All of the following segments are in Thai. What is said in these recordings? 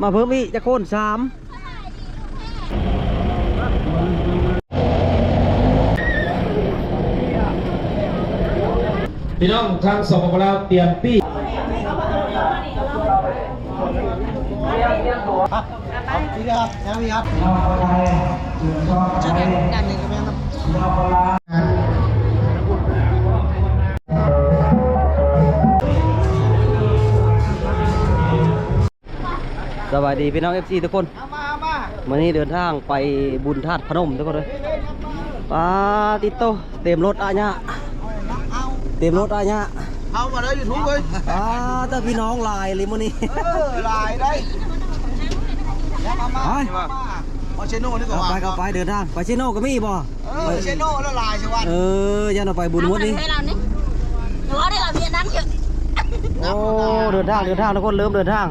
มาเพิ่มอีกจะโค่น3พี่น้องทางสปปลาวเตรียมปี้สวัสดีพี่น้อง FC ทุกคนวันนี้เดินทางไปบุญธาตุพนมทุกคนเลยปาติโตเต็มรถอาญะเต็มรถอาญะเอามาได้ยูทูบเลยถ้าพี่น้องลายเลยมื้อนี้ลายได้มาเชโน่นี่ก่อนไปเดินทางไปเชโน่ก็มีบ่เชโน่แล้วลายชวันยันเอาไปบุญวัดนี้หนูได้เราเรียนนั้นเยอะโอ้เดินทางทุกคนเริ่มเดินทาง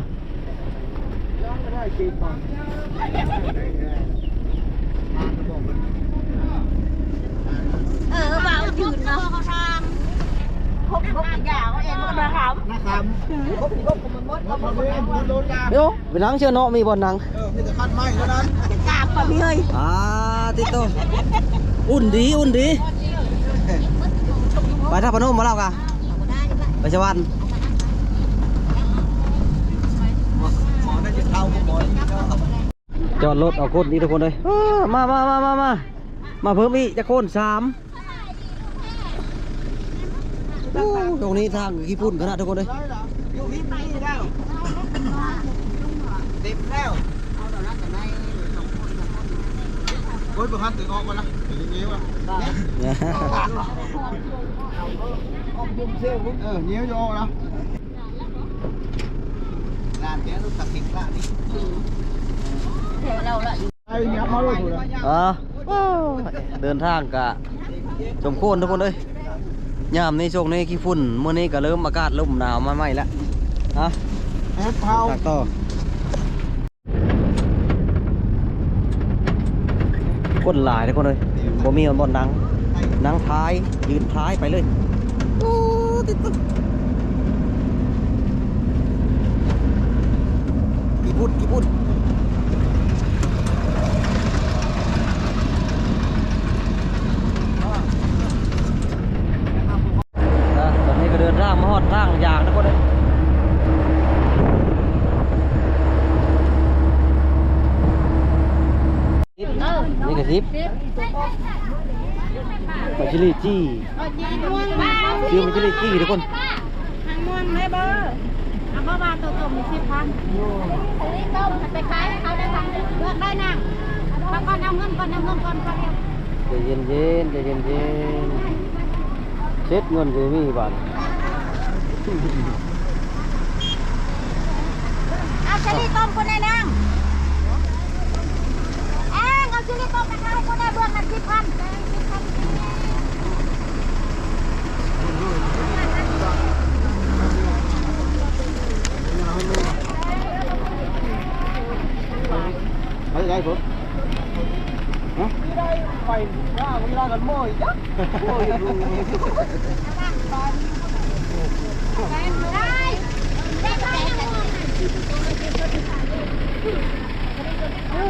บ่าวยืนเนาะเขาทางครบอย่างเองมันนะครับเดี๋ยวไปนั่งเชื่อเนาะมีบ่นั่งมีแต่คันไม้เท่านั้นกราบป่ะพี่เอ้ยติโตอุ่นดีไปท่าพนมมาแล้วกะไปชวันจอดรถเอาโค่นนี้ทุกคนเลยมาเพิ่มอีกจะโค่น3ตรงนี้ทางขี้พุ่นขนาดทุกคนเลยอยู่ที่นี่แล้วเต็มแล้วโอ้ยประคันถึงออกมาละอย่างนี้วะเงี้ยวโยนะงานเนี้ยลูกตัดสินละนี่ไอ้เนี้ยมาเลยเดินทางกะสมควรทุกคนเลยยามในช่วงนี้ขี้ฝุ่นเมื่อนี้ก็เริ่มอากาศเริ่มหนาวมาใหม่แล้วแอปเผาต่อคนหลายทุกคนเลยบ่มีบอลนั่งท้ายยืนท้ายไปเลยโอ้ติดกี่พุ่นตอนนี้ก็เดินร่างมาฮอดร่างยางทุกคนเลยนี่ก็ซิปปาชิลิจี้ชื่อปาชิลิจี้ทุกคนทางม่วงไม่เบอร์เอาเข้ามาตัวมี10,000ต้มไปขายเขาได้ทำเลือกได้นะมาก่อนเอาเงินก่อนใจเย็นเช็ดเงินจะมีบาทเอาชิลิต้มคนได้นั่งเอาชิลิต้มไปขายคนได้เบื้องนั้น10,000ได้ผมได้ไปว่าเวลากันโม่ยักษ์โม่ดู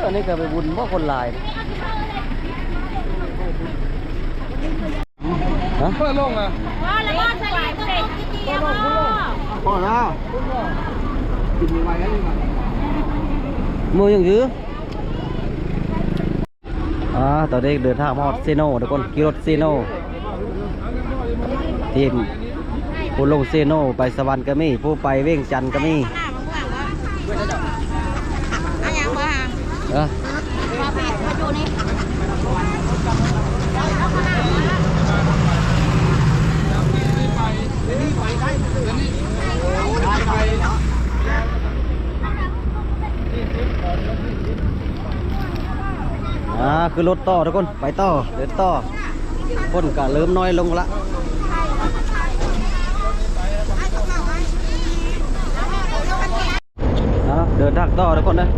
อันนี้ก็ไปบุญเพราะคนลายเพื่อลงอ่ะแล้วก็สลายเสร็จพอแล้วกินยังไงกันนี่มามือยังยื้อตอนนี้เดินทางมาฮอดเซโน่ทุกคนขี่รถเซโน่ทีมผู้ลงเซโน่ไปสวรรค์ก็มีผู้ไปเว้งจันทร์ก็มีคือรถต่อทุกคนไปต่อเดินต่อคนก็เริ่มน้อยลงละเดินทางต่อทุกคนนะ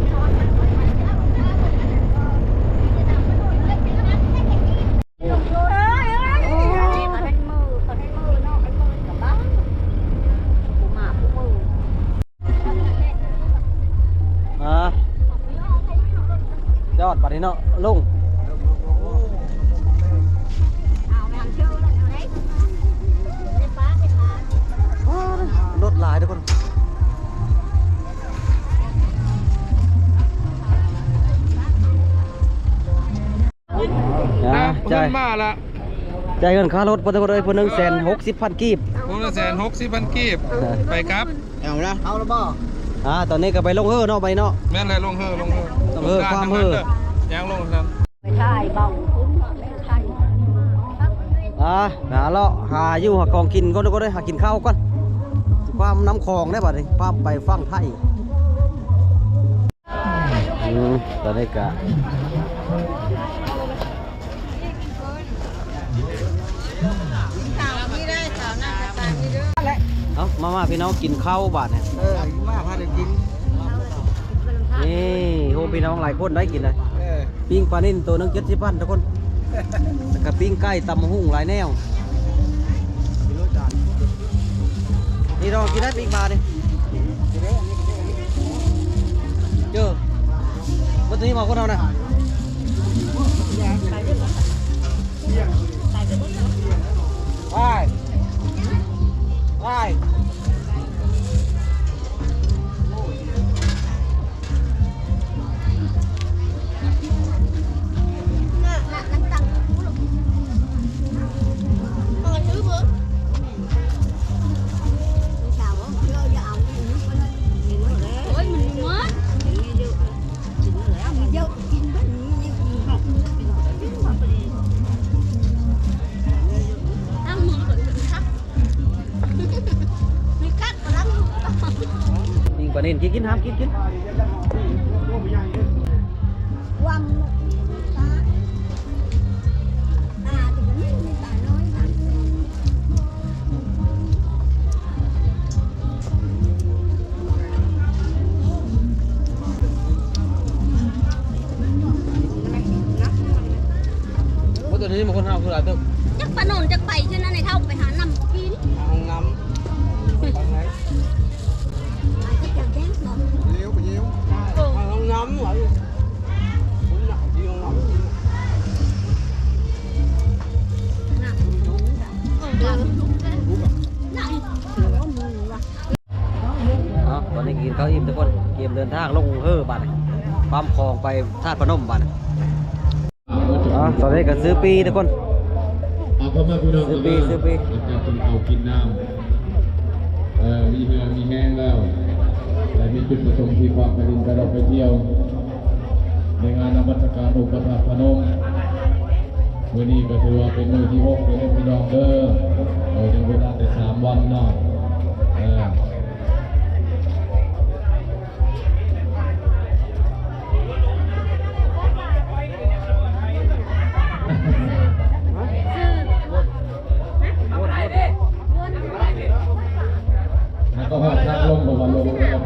อดปัดนี้เนาะลุง เอาไปทำเชื่อแล้วเอาไหนไปป้าไปมาร ถหลายทุกคนนะใจาย มาละ จ่ายเงินค่ารถพอทุกคนเลยพอ160,000 กีบ ผมละ160,000กีบไปครับเอาละเอาละบ่ ตอนนี้ก็ไปลงเฮ้อเนาะไปเนาะ แม่นเลยลงเฮอลงเฮอ ลงเฮ้อความเฮ้อ ยังลงนั้น ไปถ่ายเบาคุ้นไม่ถ่าย หาเลาะหาอยู่หากองกินก็ได้หากินข้าวก่อนความน้ำคลองได้ป่ะนี่ความไปฟังไทยตอนนี้ก็เอามาพี่น้องกินข้าวบาทเนี่ย มาพาได้กิน นี่โฮมพี่น้องหลายคนได้กินเลยปิ้งปลานิ่นตัวนึง70,000ทุกคนแล้วก็ปิ้งไก่ตำหุ่งหลายแนวนี่เรากินได้ปิ้งปลาดิเจอวันนี้มาคนเรานะไปปิ้งปลานิ่นกินห้ามกิน วังตาถึงนี้ตาน้อยนะว่าตัวนี้มันคนห้ามคืออะไรตึ๊บ จักปนนจักไปเช่นนั้นในเท่าไปหาน้ำกิน ห้องน้ำไปไหน จะจับแดงหรอ เลี้ยวไปเลี้ยวห้องน้ำเหรอผมหนักที่ห้องน้ำ น่ะน่ะมือวะ ตอนนี้กินข้าวอิ่มทุกคนเกมเดินทางลงเฮ้อบาทความคลองไปธาตุพนมบาทตอนนี้ก็ซื้อปีทุกคน เอาเข้ามาพี่น้อง ซื้อปี หลังจากกินข้าวกินน้ำมีเหือมีแห้งแล้วและมีจุดประสงค์ที่ความไปดินไปเราไปเที่ยวในงานนมัสการองค์พระธาตุพนมวันนี้ก็ถือว่าเป็นมื้อที่6เลยพี่น้องเด้อในเวลาแต่3 วันเนาะแล้วก็หอดทางลงของวันลงแล้วก็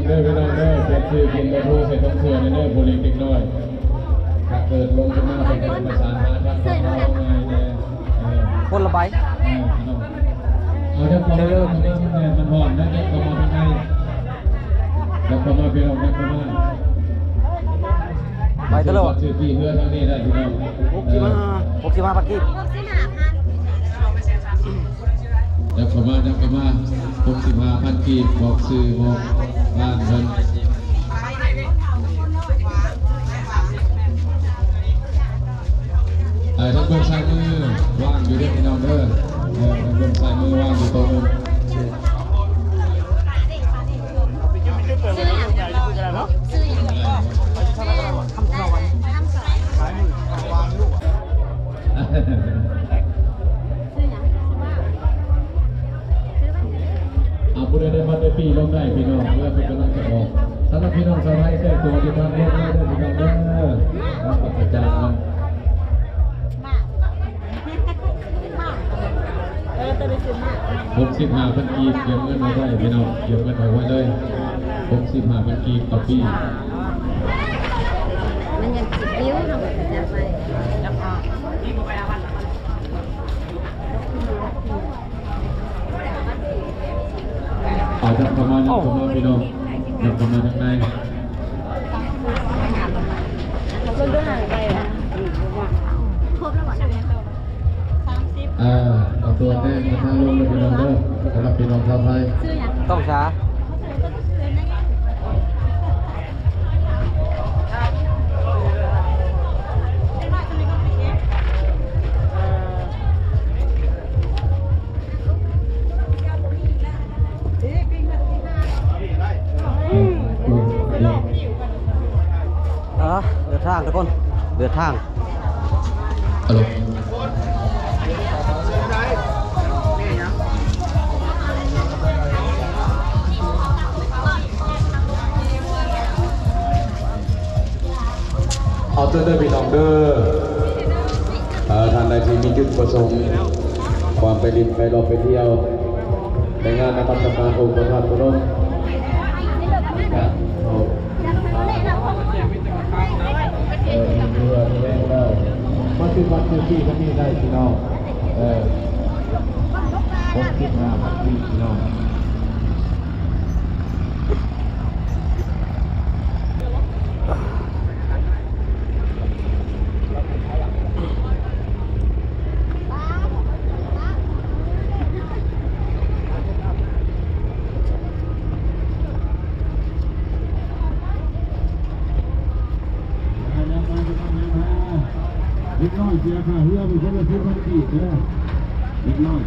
เดินไปน้องเด้อเปลี่ยนชื่อเปลี่ยนเบอร์โทรใส่ต้องเสื้อในเด้อโบลิงเด็กน้อยถ้าเกิดลงขึ้นมาเป็นการประสานหาทางของเราไงเนี่ย คนละใบ เอาเดี๋ยวพอเริ่มมันได้ชิ้นแทนมันหอนนะเด็กเข้ามาข้างในเดี๋ยวเข้ามาเป็นเราเข้ามา ไปตลอด ชื่อพี่เพื่อนทางนี้ได้พี่น้อง65ปักกี้ เดี๋ยวเข้ามา65,000 กีบบอกซื้อบอกบ้านเพิ่นทั้งเบื้องซ้ายมือว่างอยู่ด้วยพี่น้องเด้อทั้งเบื้องซ้ายมือว่างอยู่ตรงนู้น ซื้ออย่างไรซื้ออย่างไรทำสอนทำสอนซื้ออย่าง ผู้ใดได้มาได้ปีลงได้พี่น้องเพื่อเป็นกำลังใจออกสำหรับพี่น้องชาวไทยแท้ตัวที่ทางโลกได้พี่น้องเด้อรับประจานมัน 65,000 กีบเก็บเงินไว้ได้พี่น้องเก็บเงินไว้เลย65,000 กีบต่อปี มันยังสิบนิ้วเนาะจะไป มาพี่น้องยับเข้ามาทางใน ครบแล้วบอกนะ30 เอาตัวแน่มาทางลงเลยพี่น้องเด้อสำหรับพี่น้องชาวไทย ชื่อหยัง ต้องช้าเดินทางทุกคนเดินทาง ฮัลโหลเอาเด้อพี่น้องเด้อท่านใดที่มีจุดประสงค์ความไปดินไปรอไปเที่ยวในงานนมัสการองค์พระธาตุพนมมาซื้อบัตรซื้อที่ก็มีได้พี่น้องผมคิดว่าบัตรพี่น้องเล็กน้อยเสียค่าเรือเป็นคนละ10,000 กีบเลยเล็กน้อย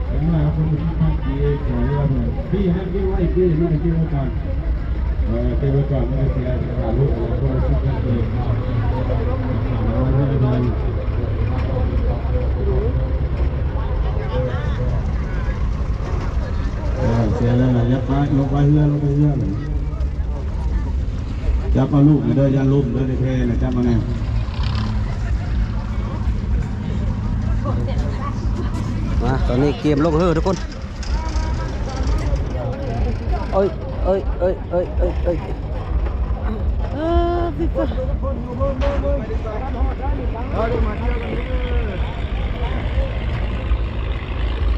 เล็กน้อยเอาคนละ10,000 กีบขอเรือหน่อยพี่ให้พี่ไว้พี่ไม่ได้พี่ไว้ก่อนเก็บไว้ก่อนไม่ได้เสียค่าลูกอะไรคนละ10,000 กีบเอาไว้ให้มันเสียแล้วนะยับไปลงไปเรือลงไปเรือจับเอาลูกเด้อยันลูกเด้อในเพลนะจับมาไง มาตอนนี้เกมลงเฮือทุกคนเอ้ย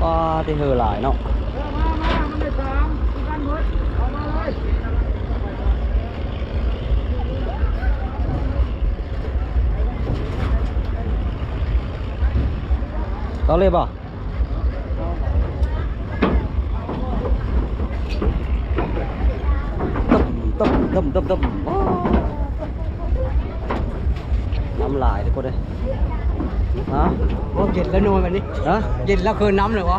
ปลาที่เฮือหลายเนาะต่อเลยป่ะตึ๊บน้ำลายทุกคนเลยฮะ โอ้เย็นแล้วนอนแบบนี้ ฮะ เย็นแล้วคืนน้ำเลยวะ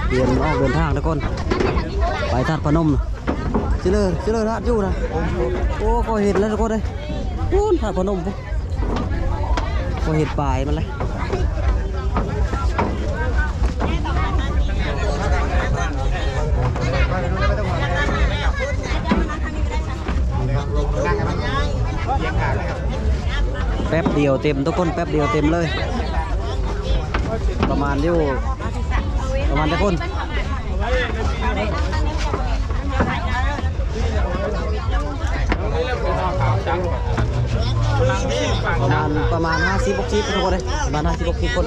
เตรียมออกเดินทางทุกคนไปธาตุพนมชิเลอร์ธาตุอยู่นะโอ้ก็เห็นแล้วทุกคนเลยพูนธาตุพนมปุ๊บก็เห็นปลายมันเลยแป๊บเดียวเต็มทุกคนแป๊บเดียวเต็มเลยประมาณอยู่ประมาณทุกคนประมาณ50-60ทุกคนเลยประมาณ50-60คน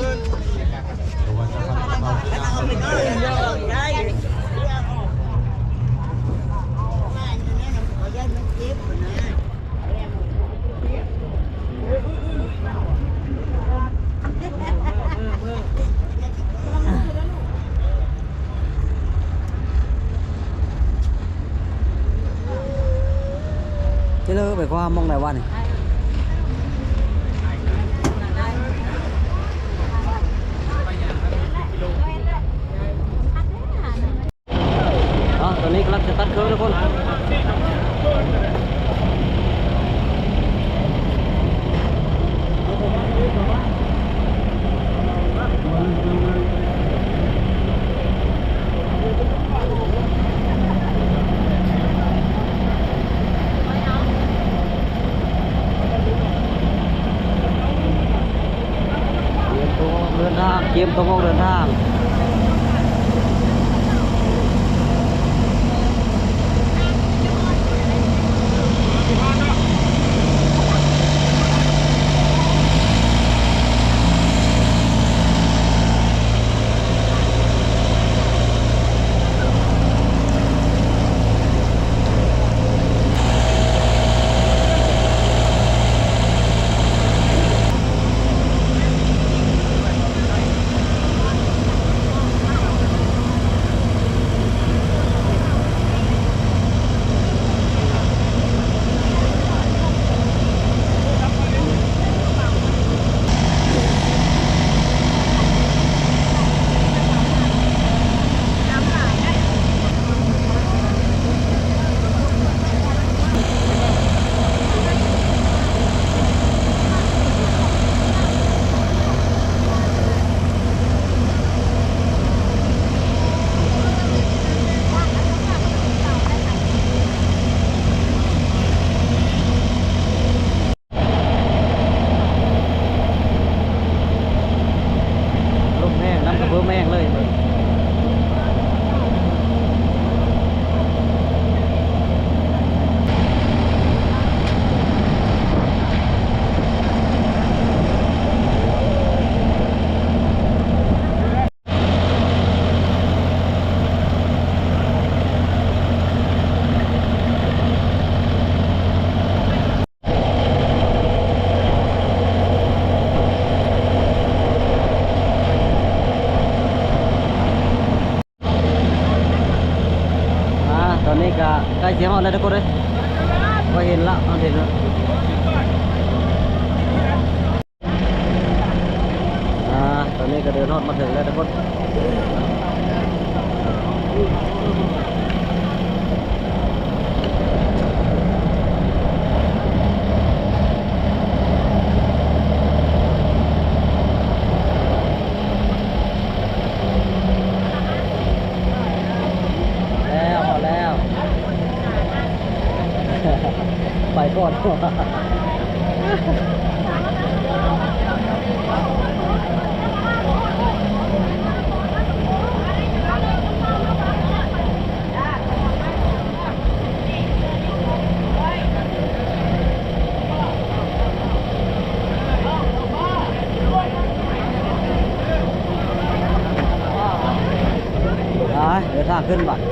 ที่เราไปความมองไหนวะนี่ตอนนี้กำลังจะตัดเครื่องทุกคนเกมตัวเดินทาง เที่ยวอะไรทุกคนเลยก็เห็นละเห็นแล้วตอนนี้ก็เดินทอดมาถึงแล้วทุกคนไปก่อนเดินทางขึ้นบัตร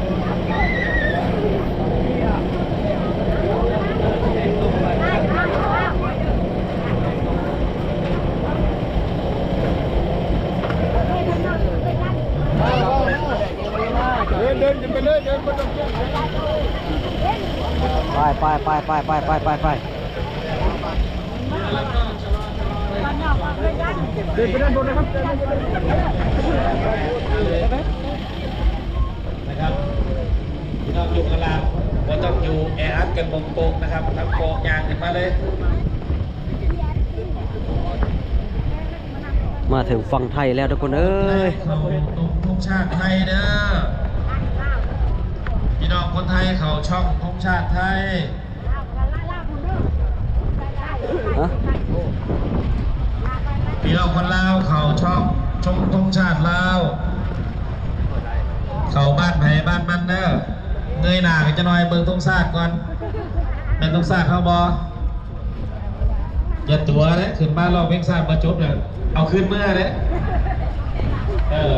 เดินไปเลยเดินไปตรง ไปเดินไปด้านบนนะครับ นะครับพี่น้องอยู่กันละว่าต้องอยู่แออัดกันบงโปงนะครับทั้งโปงยางขึ้นมาเลย มาถึงฝั่งไทยแล้วทุกคนเอ้ย เขาธงชาติไทยเด้อพี่น้องคนไทยเขาช่องธงชาติไทย ฮะ พี่น้องคนลาวเขาช่องธงชาติลาวเขาบ้านไผ่บ้านมันเด้อเงยหน้าจะหน่อยเบิ่งธงชาติก่อนเป็นธงชาติเขาบออย่าตัวเลยขึ้นมาลองเพลงชาติมาจบเลยเอาขึ้นเมื่อเลย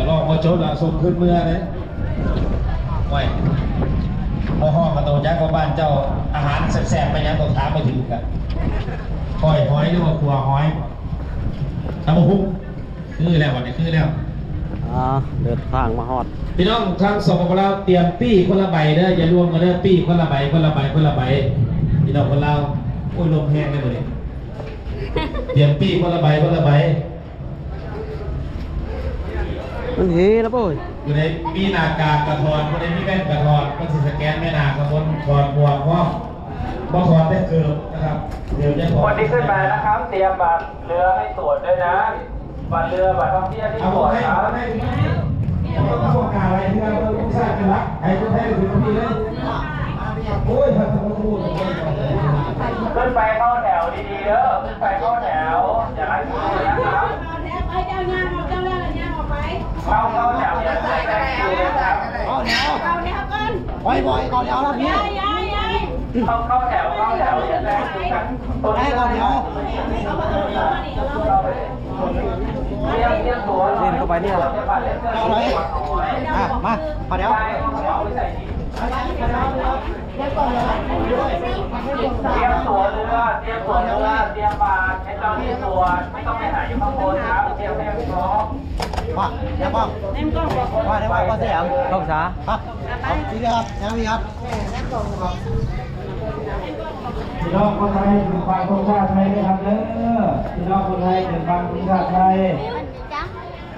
ลองมาจบแล้วส่งขึ้นเมื่อเลยไว้พอห้องกระโดดยักษ์ว่าบ้านเจ้าอาหารแซ่บๆไปยังต้องถามไปถึงกันหอยหรือว่าครัวหอยทำหุ้งคือแล้ววันนี้คือแล้ว เดินทางมาฮอด พี่น้องทางสปปลาวเตรียมปี้คนละใบเด้ออย่ารวมกันเด้อปี้คนละใบคนละใบคนละใบพี่น้องคนลาวโอ้ยลมแห้งเลย เตรียมปี้คนละใบคนละใบ มันเฮแล้วป่ย อยู่ในมีหน้ากากกระทอนคนในมีแว่นกระทอนมันสิสแกนแม่นาข้างบนถอดหมวกพร้อมบ่ถอดได้เกือบนะครับเดี๋ยวจะถอด คนที่ขึ้นมานะครับ เตรียมบัตรเรือให้ตรวจด้วยนะบัตรเรือบัตรท่องเที่ยวที่ เอา ตรวจ ให้ ครับ ให้พวกกาอะไรที่เราต้องสร้างกันละให้ทุกท่านถึงที่เลยโอ้ยท่านสมุทรพูด ขึ้นไปเข้าแถวดีๆเด้อขึ้นไปเข้าแถวอย่าให้ผู้นะครับเข้าแถวอย่าให้ใครคิวนะครับ บ่อยก่อนเดี๋ยวแล้วพี่ เข้าแถวอย่าให้คิวกันตัวนี้ก่อนเดี๋ยวเตรียมตัว เล่นเข้าไปเนี่ย เอาเลยมาเดี๋ยว เตรียมตัวเรือเตรียมบาตรให้เจ้าที่ตรวจไม่ต้องไปหาอยู่ข้างบนครับเตรียมให้พร้อม ว่าเดี๋ยวป้องว่าเดี๋ยวว่าเสียง เข้าช้า ครับพี่ครับยังมีครับ พี่น้องคนไทยถึงฟังธงชาติไทยด้วยครับเด้อพี่น้องคนไทยถึงฟังธงชาติไทย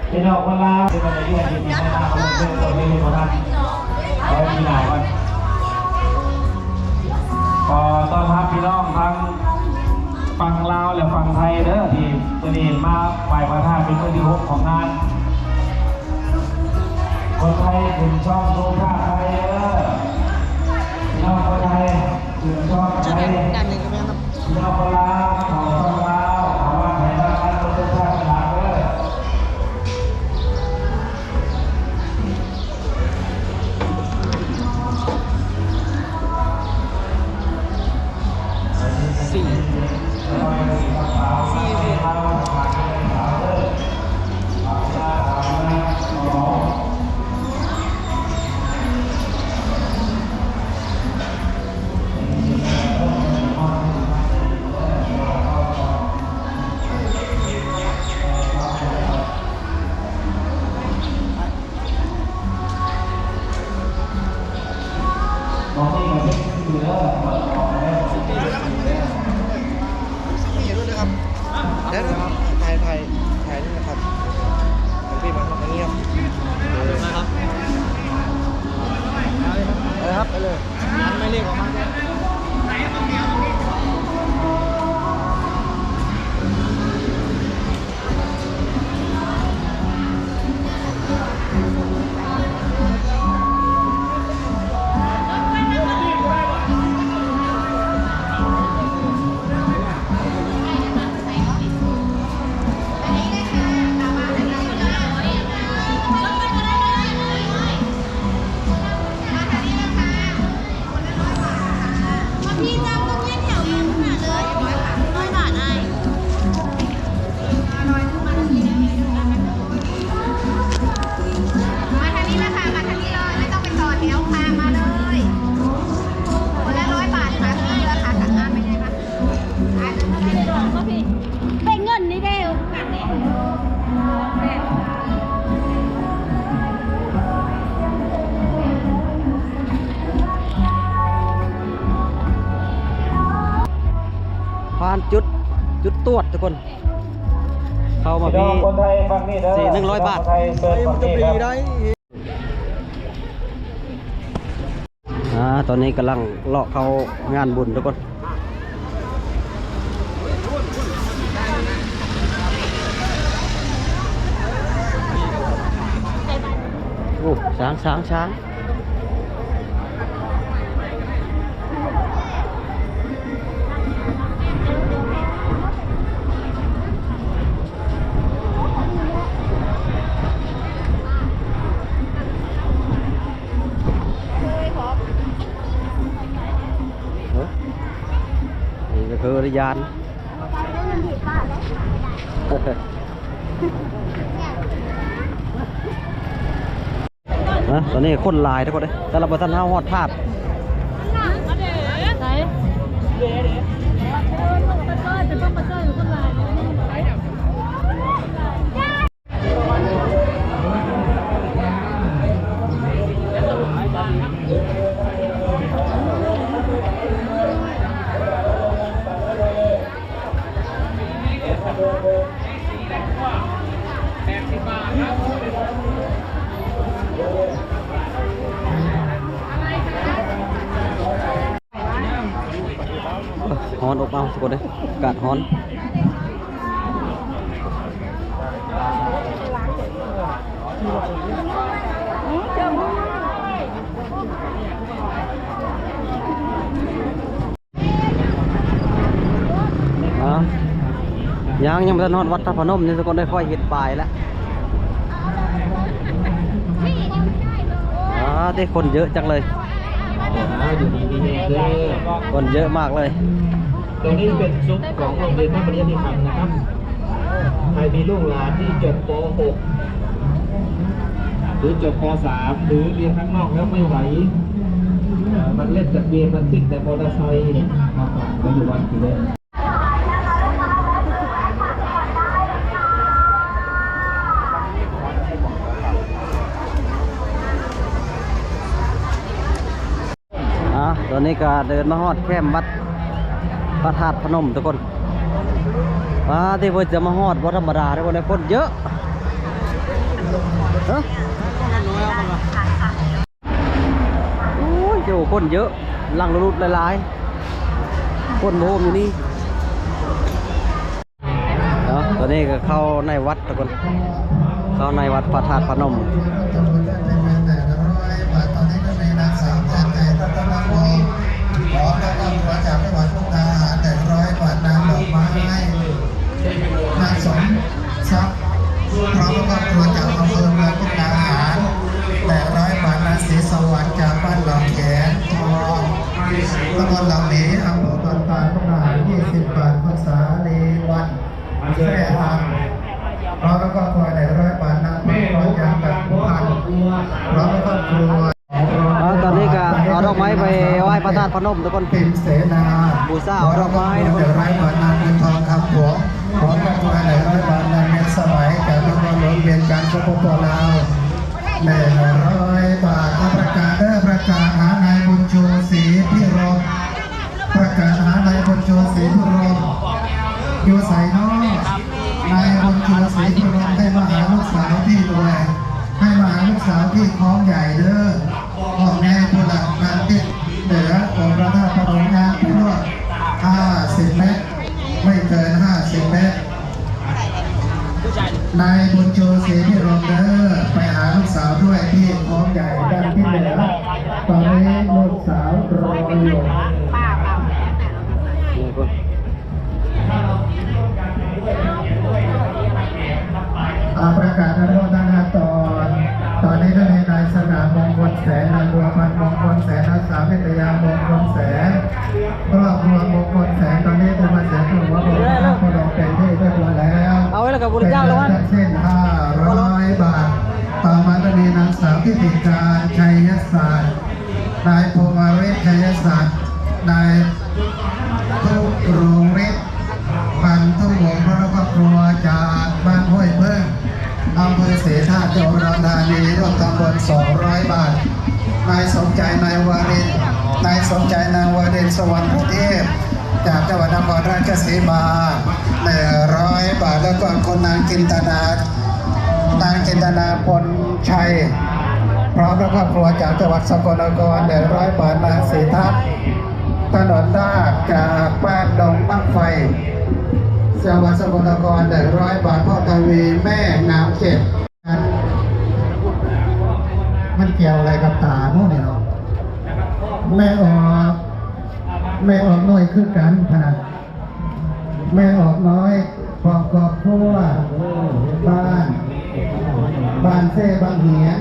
พี่น้องคนลาวที่มาในเรื่องที่มีหน้าเขาเป็นตัวนี้คนนั้นเขามีหลายวันขอต้อนรับพี่น้องทั้งฝั่งลาวและฝั่งไทยเด้อที่ตัวนี้มาไหว้พระธาตุเป็นมื้อที่ 6ของงานคนไทยถึงช่องธงชาติไทยเด้อพี่น้องคนไทยถึงช่องไทยพี่น้องคนลาวเขาช่องลาวเขาว่าไทยบ้านกันเป็นชาติหลักเด้อมองนี่มาสิ พี่เป็นเงินนี่เด้อกันนี่ผ่านจุดตรวจทุกคน เข้ามาพี่คนไทยฟังนี่เด้อ 100 บาท ไทยเปิดฟังนี่ครับ ตอนนี้กำลังเลาะเข้างานบุญทุกคนโอ้ช้างนี่ก็คือรยานตอนนี้คนหลายทุกคนเลยแต่เราไปทันห้าฮอดธาตุฮอนอบเอาทุกคนเลยอากาศฮอนยังไม่ทันฮอดวัดท่าพนมนี่ทุกคนได้ค่อยเห็นปลายแล้วที่คนเยอะจังเลยคนเยอะมากเลย ตรงนี้เป็นซุปของโรงเรียนแม่ปริยติธรรมนะครับใครมีลูกหลานที่จบป .6 หรือจบป .3 หรือเรียนข้างนอกแล้วไม่ไหวมันเล่นแต่เกมมันติดแต่มอเตอร์ไซค์มาฝากมาอยู่วันกี่เดือนตอนนี้ก็เดินมาฮอดแคมป์วัดพระธาตุพนมทุกคนที่เพื่อจะมาฮอดวัดธรรมดาทุกคนคนเยอะโอ้ยเจ้าคนเยอะลังรุดหลายๆคนโมมอยู่นี่ตอนนี้ก็เข้าในวัดทุกคนเข้าในวัดพระธาตุพนมขอแล้วก็ขอจากจังหวัดมุกดาหาร100 บาทน้ำดอกไม้นางสมทรัพย์พร้อมแล้วก็ขอจากอำเภอเมืองมุกดาหาร100 บาทนางศรีสวัสดิ์จากบ้านหลองแขนทองตำบลหลองเหนีอำเภอตอนปานมุกดาหาร20 บาทภาษาเลวันแท่ทางพร้อมแล้วก็ขอ100 บาทนางมังกรจากแบบพันพร้อมแล้วก็ครัวตอนนี้ก็เอาดอกไม้ไปไหว้พระธาตุพนมทุกคนเป็นเสนาบูชาเอาดอกไม้ทุกคน100 บาทนางเงินทองคำหลวงขอขอบคุณ100 บาทนางเงินสมัยจากนครหลวงเวียงจันทร์สปป.ลาว100 บาทประกาศหานายบุญชูศรีพิรมประกาศหานายบุญชูศรีพิรมอยู่ใส่น้องนายบุญชูศรีพิรมให้มาหาลูกสาวที่รวยให้มาหาลูกสาวที่คล้องใหญ่เด้อออกแนวผู้หลักการติดเหนือของพระธาตุพนมงานทั่ว50 เมตรไม่เกิน50 เมตรนายบุญชูศรีพิรมเด้อไปหาลูกสาวด้วยที่คล้องใหญ่ด้านที่เหนือตอนนี้ลูกสาวรออยู่ประกาศอนุโมทนาตอนนี้ก็มีนายสนามมงคลแสนนายบัวพันธ์มงคลแสนนางสาวนิตยามงคลแสนครอบครัวมงคลแสนตอนนี้ตัวมาแสนตัวว่าผมได้พอลงเป็นที่เรียบร้อยแล้วเอาไว้แล้วกับบริจาคแล้ววันเส้น500 บาทต่อมาก็มีนางสาวทิติการชัยศาสตร์นายพงศ์ฤทธิ์ชัยศาสตร์นายทุกรุงฤทธิ์พันธ จังหวัดอุดรธานีร่วมทำบุญ200 บาทนายสมใจนายวารินนายสมใจนายวารินสวรรค์เทพจากจังหวัดนครราชสีมา100 บาทแล้วก็คนนางจินตนาพลชัยพร้อมด้วยครอบครัวจากจังหวัดสกลนคร100 บาทนางศรีทัศน์ถนนนาคจากบ้านดงบั้งไฟจังหวัดสกลนคร100 บาทพ่อทวีแม่งามเจ็ดมันเกี่ยวอะไรกับตาโน่นเนี่ยเนาะแม่ออกน้อยคือกันขนาดแม่ออกน้อยพร้อมครอบครัวบ้านเซ่บางเหียน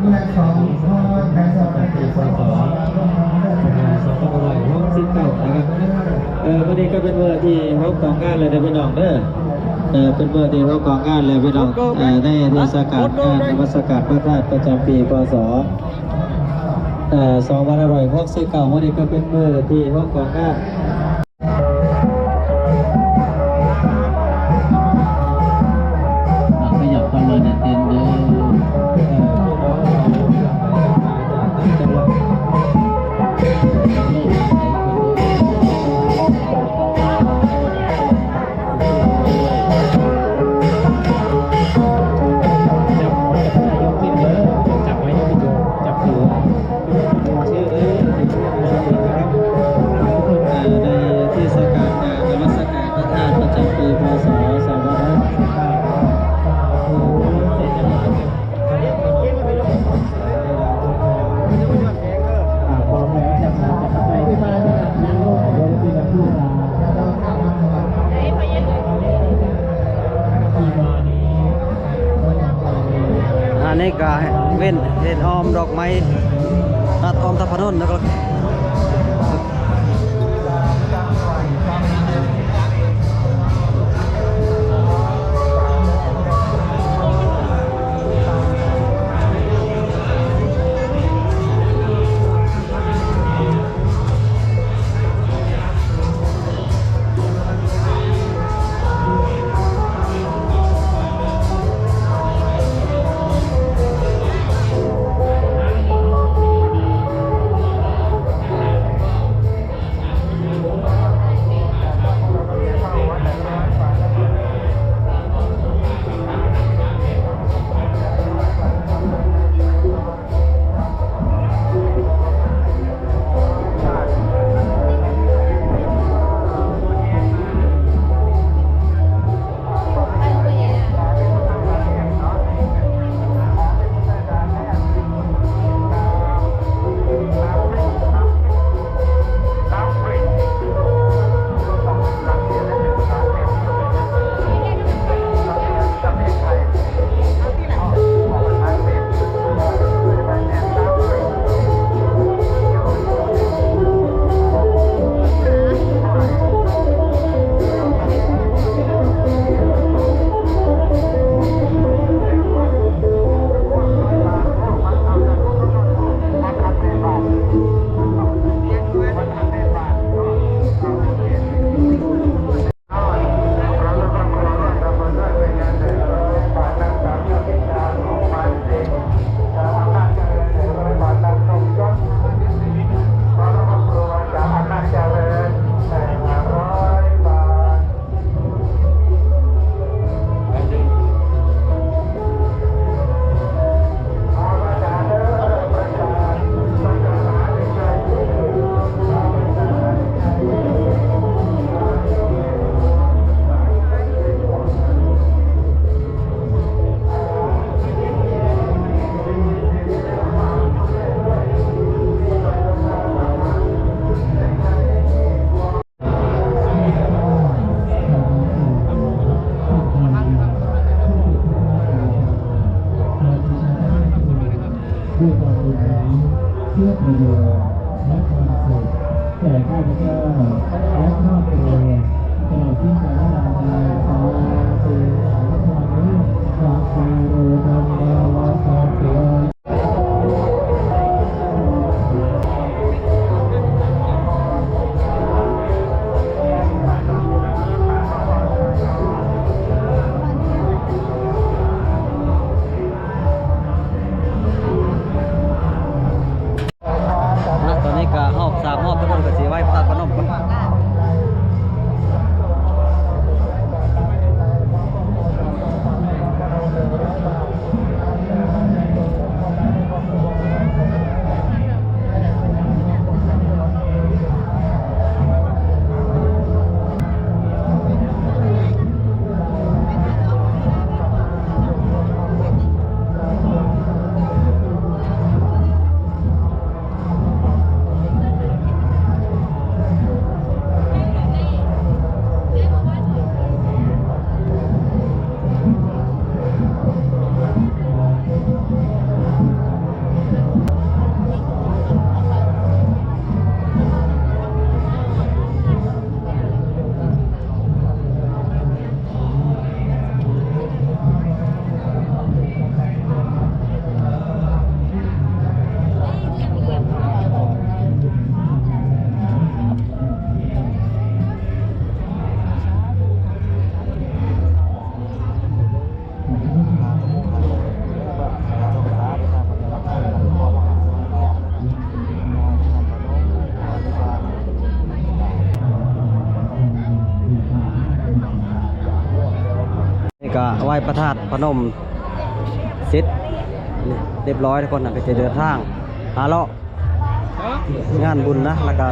แม่สองพ่อแม่สองตีสองวันนี้ก็เป็นเวอร์ที่เขากองงานเลยได้พี่น้องเด้อเป็นเวอร์ที่เขากองงานเลยพี่น้องในเทศกาลงานนมัสการพระธาตุประจำปีพศ2569วันนี้ก็เป็นเวอร์ที่เขากองงานขยับเข้ามาเต็มเลยอันนี้ก็เว้นเห็ดออมดอกไม้ตัดออมตะพนนแล้วก็ด้วยความดีเพื่อประโยชน์และความสุขแก่ข้าพเจ้าและครอบครัวตลอดสิ้นกาลนานสาธุสาธุสัพพะโรธรรมวาสัพพะ ก็ไหว้พระธาตุพนมเสร็จเรียบร้อยทุกคนนะก็จะเดินทางหาเลาะงานบุญนะแล้วก็